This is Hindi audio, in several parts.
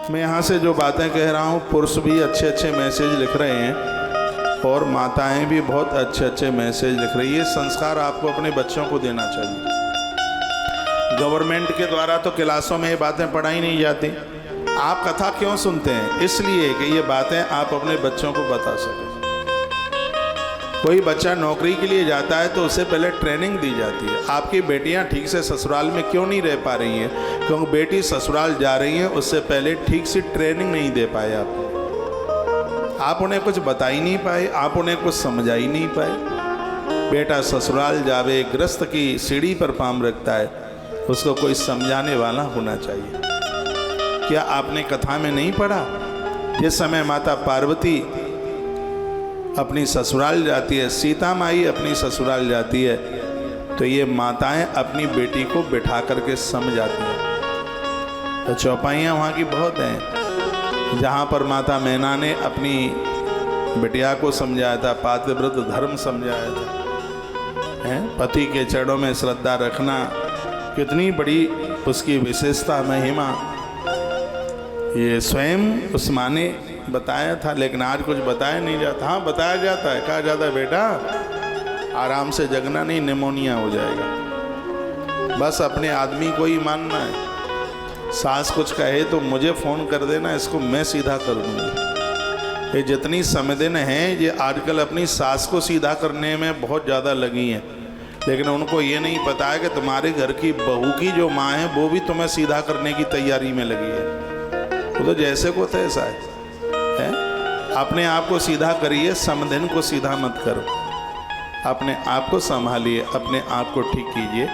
मैं यहाँ से जो बातें कह रहा हूँ, पुरुष भी अच्छे अच्छे मैसेज लिख रहे हैं और माताएं भी बहुत अच्छे अच्छे मैसेज लिख रही है। संस्कार आपको अपने बच्चों को देना चाहिए। गवर्नमेंट के द्वारा तो क्लासों में ये बातें पढ़ाई नहीं जाती। आप कथा क्यों सुनते हैं? इसलिए कि ये बातें आप अपने बच्चों को बता सकें। कोई बच्चा नौकरी के लिए जाता है तो उसे पहले ट्रेनिंग दी जाती है। आपकी बेटियां ठीक से ससुराल में क्यों नहीं रह पा रही हैं? क्योंकि बेटी ससुराल जा रही है, उससे पहले ठीक से ट्रेनिंग नहीं दे पाए आप उन्हें कुछ बता ही नहीं पाए, आप उन्हें कुछ समझा ही नहीं पाए। बेटा ससुराल जावे, गृहस्थ की सीढ़ी पर पाँव रखता है, उसको कोई समझाने वाला होना चाहिए। क्या आपने कथा में नहीं पढ़ा? जिस समय माता पार्वती अपनी ससुराल जाती है, सीता माई अपनी ससुराल जाती है, तो ये माताएं अपनी बेटी को बिठा करके समझाती हैं। तो चौपाइयाँ वहाँ की बहुत हैं, जहाँ पर माता मैना ने अपनी बिटिया को समझाया था, पातिव्रत धर्म समझाया था। पति के चरणों में श्रद्धा रखना कितनी बड़ी उसकी विशेषता, महिमा, ये स्वयं उस माँ ने बताया था। लेकिन आज कुछ बताया नहीं जाता। हाँ, बताया जाता है, कहा जाता है बेटा आराम से जगना नहीं, निमोनिया हो जाएगा। बस अपने आदमी को ही मानना है। सास कुछ कहे तो मुझे फ़ोन कर देना, इसको मैं सीधा कर दूँगी। ये जितनी समधिन हैं ये आजकल अपनी सास को सीधा करने में बहुत ज़्यादा लगी हैं, लेकिन उनको ये नहीं पता है कि तुम्हारे घर की बहू की जो माँ है वो भी तुम्हें सीधा करने की तैयारी में लगी है। वो तो जैसे को तैसा है। अपने आप को सीधा करिए, समधिन को सीधा मत करो। अपने आप को संभालिए, अपने आप को ठीक कीजिए।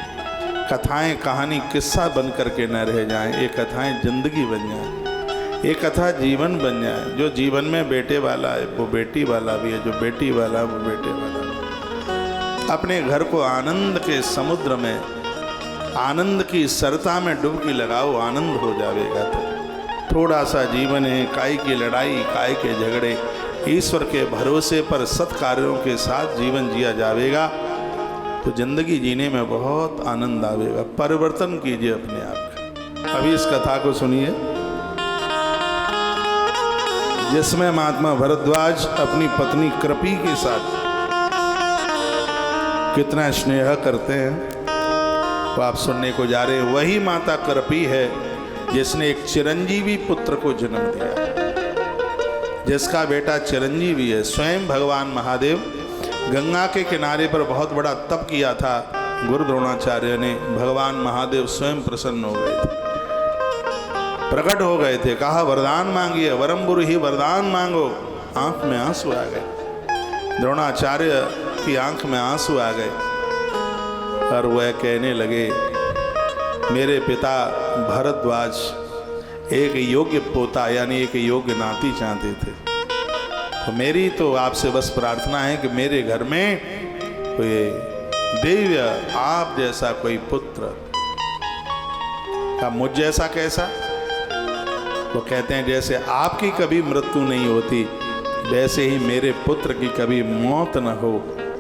कथाएं कहानी किस्सा बन करके न रह जाएं, ये कथाएं जिंदगी बन जाएं, ये कथा जीवन बन जाए। जो जीवन में बेटे वाला है वो बेटी वाला भी है, जो बेटी वाला है वो बेटे वाला भी। अपने घर को आनंद के समुद्र में, आनंद की सरता में डुबकी लगाओ, आनंद हो जाएगा। तो थोड़ा सा जीवन है, काय की लड़ाई, काय के झगड़े, ईश्वर के भरोसे पर सत्कार्यों के साथ जीवन जिया जाएगा तो जिंदगी जीने में बहुत आनंद आएगा। परिवर्तन कीजिए अपने आप का। अभी इस कथा को सुनिए, जिसमें महात्मा भरद्वाज अपनी पत्नी कृपी के साथ कितना स्नेह करते हैं वो आप सुनने को जा रहे हैं। वही माता कृपी है जिसने एक चिरंजीवी पुत्र को जन्म दिया, जिसका बेटा चिरंजीवी है। स्वयं भगवान महादेव गंगा के किनारे पर बहुत बड़ा तप किया था। गुरु द्रोणाचार्य ने, भगवान महादेव स्वयं प्रसन्न हो गए थे, प्रकट हो गए थे। कहा वरदान मांगिए, वरम बुरु ही वरदान मांगो। आंख में आंसू आ गए, द्रोणाचार्य की आंख में आंसू आ गए और वह कहने लगे मेरे पिता भरद्वाज एक योग्य पोता यानी एक योग्य नाती चाहते थे, तो मेरी तो आपसे बस प्रार्थना है कि मेरे घर में कोई दिव्य आप जैसा कोई पुत्र। का मुझ जैसा कैसा? वो कहते हैं जैसे आपकी कभी मृत्यु नहीं होती वैसे ही मेरे पुत्र की कभी मौत न हो,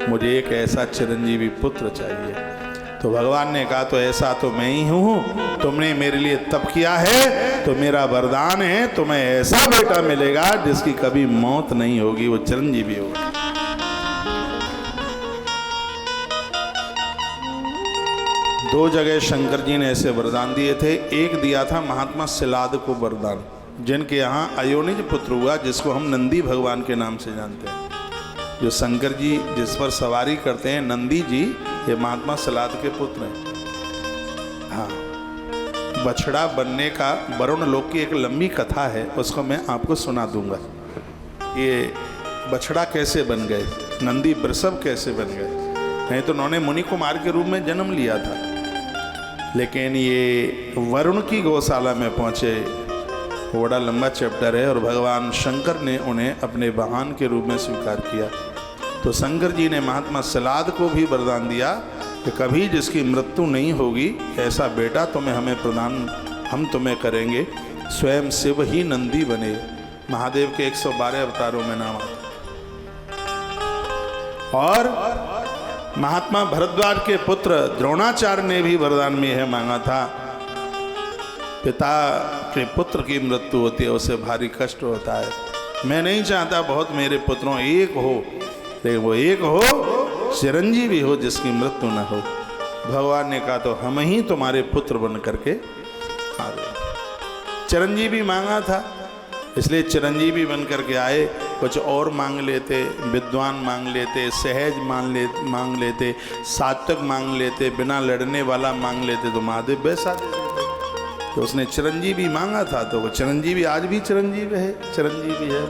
मुझे एक ऐसा चिरंजीवी पुत्र चाहिए। तो भगवान ने कहा तो ऐसा तो मैं ही हूँ, तुमने मेरे लिए तप किया है तो मेरा वरदान है तुम्हें ऐसा बेटा मिलेगा जिसकी कभी मौत नहीं होगी, वो चिरंजीवी होगा। दो जगह शंकर जी ने ऐसे वरदान दिए थे। एक दिया था महात्मा सिलाद को वरदान, जिनके यहाँ अयोनिज पुत्र हुआ, जिसको हम नंदी भगवान के नाम से जानते हैं। जो शंकर जी जिस पर सवारी करते हैं, नंदी जी, ये महात्मा सिलाद के पुत्र हैं। हाँ, बछड़ा बनने का वरुण लोक की एक लंबी कथा है, उसको मैं आपको सुना दूंगा। ये बछड़ा कैसे बन गए, नंदी वृषभ कैसे बन गए। नहीं तो उन्होंने मुनि कुमार के रूप में जन्म लिया था, लेकिन ये वरुण की गौशाला में पहुँचे। बड़ा लंबा चैप्टर है और भगवान शंकर ने उन्हें अपने वाहन के रूप में स्वीकार किया। तो शंकर जी ने महात्मा सिलाद को भी वरदान दिया कि कभी जिसकी मृत्यु नहीं होगी ऐसा बेटा तुम्हें हमें प्रदान हम तुम्हें करेंगे। स्वयं शिव ही नंदी बने। महादेव के 112 अवतारों में नाम आता। और महात्मा भरद्वाज के पुत्र द्रोणाचार्य ने भी वरदान में यह मांगा था पिता के पुत्र की मृत्यु होती है उसे भारी कष्ट होता है। मैं नहीं चाहता बहुत मेरे पुत्रों एक हो, लेकिन वो एक हो चिरंजीवी हो जिसकी मृत्यु न हो। भगवान ने कहा तो हम ही तुम्हारे पुत्र बन करके आ गए। चिरंजीवी मांगा था इसलिए चिरंजीवी बन करके आए। कुछ और मांग लेते, विद्वान मांग लेते, सहज मांग लेते, सात्विक मांग लेते, बिना लड़ने वाला मांग लेते तो महादेव वैसा दे देते। तो उसने चिरंजीवी मांगा था तो वो चिरंजीवी आज भी चिरंजीवी है, चिरंजीवी है।